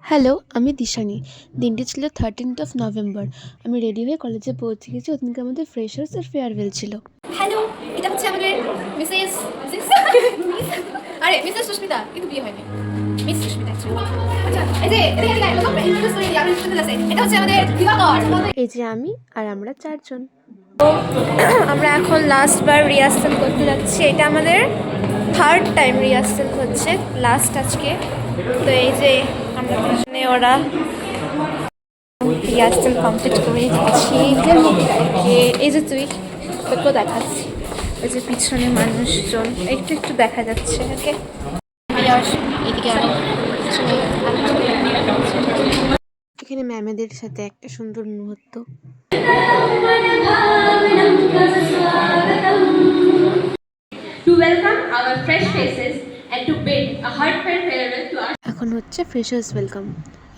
Hello, আমি দিশানি। দিনটি ছিল 13th নভেম্বর। আমি রেডি হয়ে কলেজে পৌঁছে গেছি। ওদিনকে আমাদের ফ্রেশার্স আর ফেয়ারওয়েল ছিল। হ্যালো, এটা হচ্ছে আমাদের মিসেস মিসেস সুস্মিতা, কিন্তু বিয়ে হয়নি। মিস সুস্মিতা আচ্ছা, এই যে এটা হচ্ছে আমাদের দিবাকর। এই যে আমি আর আমরা চারজন। আমরা এখন লাস্ট বার রিহার্সাল করতে যাচ্ছি। এটা আমাদের থার্ড টাইম রিহার্সাল হচ্ছে, লাস্ট আজকে। তো এই যে আমরা পিছনে ওরা রিহার্সাল কমপ্লিট করে দিচ্ছি। এই যে তুই তোকেও দেখাচ্ছি, এই যে পিছনে মানুষজন একটু একটু দেখা যাচ্ছে। ওকে, এদিকে এখানে ম্যামেদের সাথে একটা সুন্দর মুহূর্ত। To welcome our fresh faces and to bid a heartfelt farewell to our এখন হচ্ছে ফ্রেশার্স ওয়েলকাম।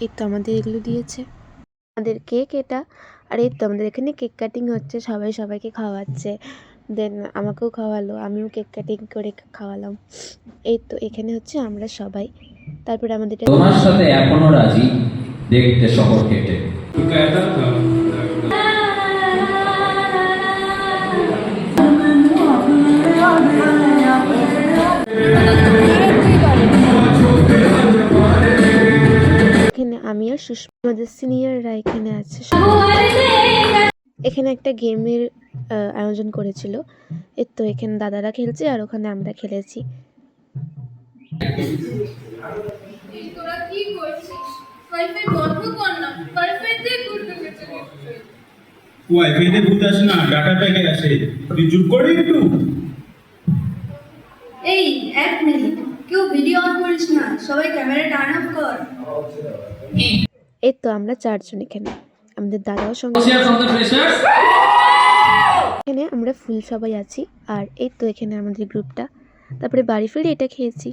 এই তো আমাদের এগুলো দিয়েছে, আমাদের কেক এটা। আর এই তো আমাদের এখানে কেক কাটিং হচ্ছে, সবাই সবাইকে খাওয়াচ্ছে। দেন আমাকেও খাওয়ালো, আমিও কেক কাটিং করে খাওয়ালাম। এই তো এখানে হচ্ছে আমরা সবাই। তারপরে আমাদের তোমার সাথে এখনো রাজি দেখতে শহর কেটে। এখানে আমি আর সুস্মিতা, আমাদের সিনিয়ররা এখানে আছে। এখানে একটা গেমের আয়োজন করেছিল। এই তো এখানে দাদারা খেলছে আর ওখানে আমরা খেলেছি। ওয়াইফাইতে ভূত আসে না, ডাটা প্যাকেট আসে। তুই চুপ করে একটু। এই এক মিনিট, কেউ ভিডিও অন করিস না, সবাই ক্যামেরা টার্ন অফ কর। এই তো আমরা চারজন এখানে, আমাদের দাদাও সঙ্গে। এখানে আমরা ফুল সবাই আছি। আর এই তো এখানে আমাদের গ্রুপটা। তারপরে বাড়ি ফিরে এটা খেয়েছি।